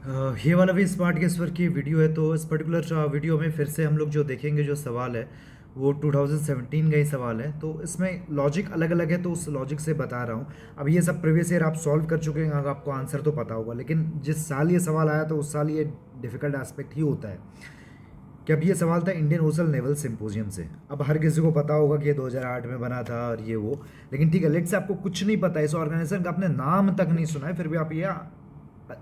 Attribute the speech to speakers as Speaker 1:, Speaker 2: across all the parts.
Speaker 1: ये वाला भी स्मार्ट गेस वर्क की वीडियो है। तो इस पर्टिकुलर वीडियो में फिर से हम लोग जो देखेंगे, जो सवाल है वो 2017 का ही सवाल है। तो इसमें लॉजिक अलग अलग है, तो उस लॉजिक से बता रहा हूँ। अब ये सब प्रीवियस ईयर आप सॉल्व कर चुके हैं, अगर आपको आंसर तो पता होगा, लेकिन जिस साल ये सवाल आया तो उस साल ये डिफ़िकल्ट एस्पेक्ट ही होता है कि अब ये सवाल था इंडियन ओशन नेवल सिंपोजियम से। अब हर किसी को पता होगा कि ये 2008 में बना था और ये वो, लेकिन ठीक है, लेट से आपको कुछ नहीं पता है, इस ऑर्गेनाइजेशन का आपने नाम तक नहीं सुना है, फिर भी आप ये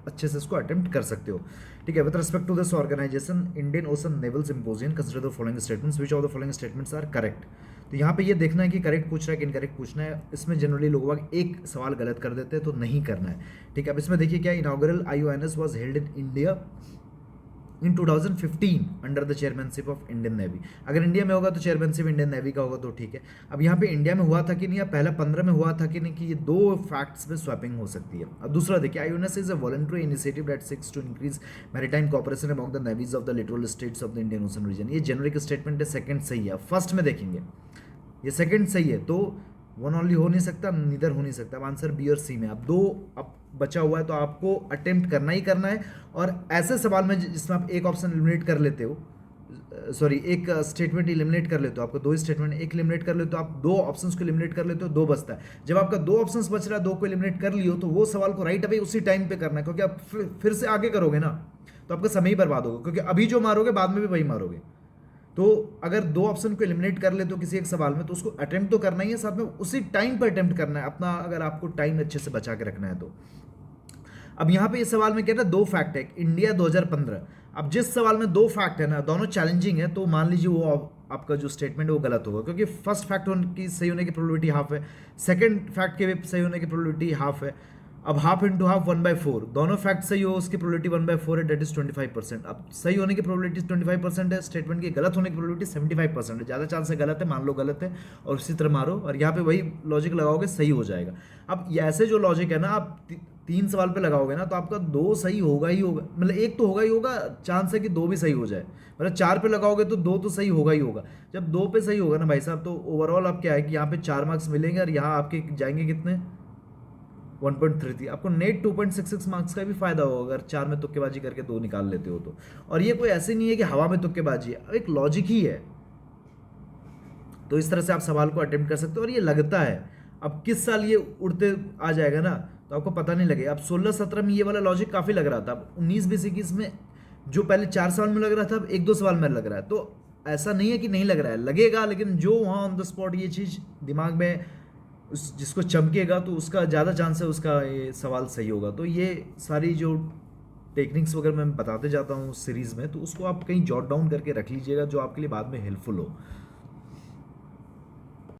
Speaker 1: अच्छे से इसको अटेम्प्ट कर सकते हो। ठीक है, with respect to this organization Indian Ocean Naval Symposium, consider the following statements, which of the following statements are correct. तो यहाँ पे ये देखना है कि करेक्ट पूछ रहा है कि इनकरेक्ट पूछना है। इसमें जनरली लोग एक सवाल गलत कर देते हैं, तो नहीं करना है। ठीक है, अब इसमें देखिए क्या, inaugural IONS was held in India in 2015 under the chairmanship of Indian navy. अगर इंडिया में होगा तो चेयरमैनशिप इंडियन नेवी का होगा, तो ठीक है। अब यहाँ पे इंडिया में हुआ था कि नहीं, या पहला 15 में हुआ था कि नहीं, कि ये दो फैक्ट्स में स्वैपिंग हो सकती है। अब दूसरा देखिए, IONS is a voluntary initiative that seeks to increase maritime cooperation among the navies of the littoral states of the Indian Ocean region. ये जेनरिक स्टेटमेंट है, सेकंड सही है। फर्स्ट में देखेंगे, ये सेकंड सही है, तो वन ओनली हो नहीं सकता, नीदर हो नहीं सकता। अब आंसर बी और सी में। अब दो अब बचा हुआ है, तो आपको अटेम्प्ट करना ही करना है। और ऐसे सवाल में जिसमें आप एक ऑप्शन एलिमिनेट कर लेते हो, सॉरी एक स्टेटमेंट एलिमिनेट कर लेते हो, आपको दो स्टेटमेंट एक एलिमिनेट कर लेते हो, आप दो ऑप्शंस को एलिमिनेट कर लेते हो, दो बचता है। जब आपका दो ऑप्शंस बच रहा है, दो को एलिमिनेट कर लियो, तो वो सवाल को राइट अवे उसी टाइम पे करना है, क्योंकि आप फिर से आगे करोगे ना, तो आपका समय ही बर्बाद होगा, क्योंकि अभी जो मारोगे बाद में भी वही मारोगे। तो अगर दो ऑप्शन को एलिमिनेट कर ले तो किसी एक सवाल में, तो उसको अटेम्प्ट तो करना ही है, साथ में उसी टाइम पर अटेम्प्ट करना है अपना, अगर आपको टाइम अच्छे से बचा के रखना है तो। अब यहाँ पे इस सवाल में क्या है ना, दो फैक्ट है, इंडिया 2015। अब जिस सवाल में दो फैक्ट है ना, दोनों चैलेंजिंग है, तो मान लीजिए वो आपका जो स्टेटमेंट है वो गलत होगा, क्योंकि फर्स्ट फैक्ट की सही होने की प्रोबेबिलिटी हाफ है, सेकंड फैक्ट के भी सही होने की प्रोबेबिलिटी हाफ है। अब हाफ इंटू हाफ 1/4, दोनों फैक्ट सही हो उसकी प्रोबेबिलिटी 1/4 है, डेट इज 25%। अब सही होने की प्रोबेबिलिटी 25% है, स्टेटमेंट की गलत होने की प्रोबेबिलिटी 75% है। ज़्यादा चांस है गलत है, मान लो गलत है और उसी तरह मारो, और यहाँ पे वही लॉजिक लगाओगे, सही हो जाएगा। अब ये ऐसे जो लॉजिक है ना, आप तीन सवाल पे लगाओगे ना, तो आपका दो सही होगा ही होगा, मतलब एक तो होगा ही होगा, चांस है कि दो भी सही हो जाए। मतलब चार पे लगाओगे तो दो तो सही होगा ही होगा। जब दो पे सही होगा ना भाई साहब, तो ओवरऑल आप क्या है कि यहाँ पे 4 मार्क्स मिलेंगे, और यहाँ आपके जाएंगे कितने, 1.33। आपको नेट 2.66 मार्क्स का भी फायदा होगा अगर चार में तुक्केबाजी करके दो निकाल लेते हो तो। और ये कोई ऐसे नहीं है कि हवा में तुक्केबाजी है, एक लॉजिक ही है। तो इस तरह से आप सवाल को अटेम्प्ट कर सकते हो, और ये लगता है। अब किस साल ये उड़ते आ जाएगा ना, तो आपको पता नहीं लगेगा। अब 16-17 में ये वाला लॉजिक काफ़ी लग रहा था, अब 19-20-21 में जो पहले 4 सवाल में लग रहा था, अब 1-2 सवाल में लग रहा है। तो ऐसा नहीं है कि नहीं लग रहा है, लगेगा, लेकिन जो वहाँ ऑन द स्पॉट ये चीज़ दिमाग में उस जिसको चमकेगा, तो उसका ज़्यादा चांस है उसका ये सवाल सही होगा। तो ये सारी जो टेक्निक्स वगैरह मैं बताते जाता हूँ सीरीज़ में, तो उसको आप कहीं जॉट डाउन करके रख लीजिएगा, जो आपके लिए बाद में हेल्पफुल हो।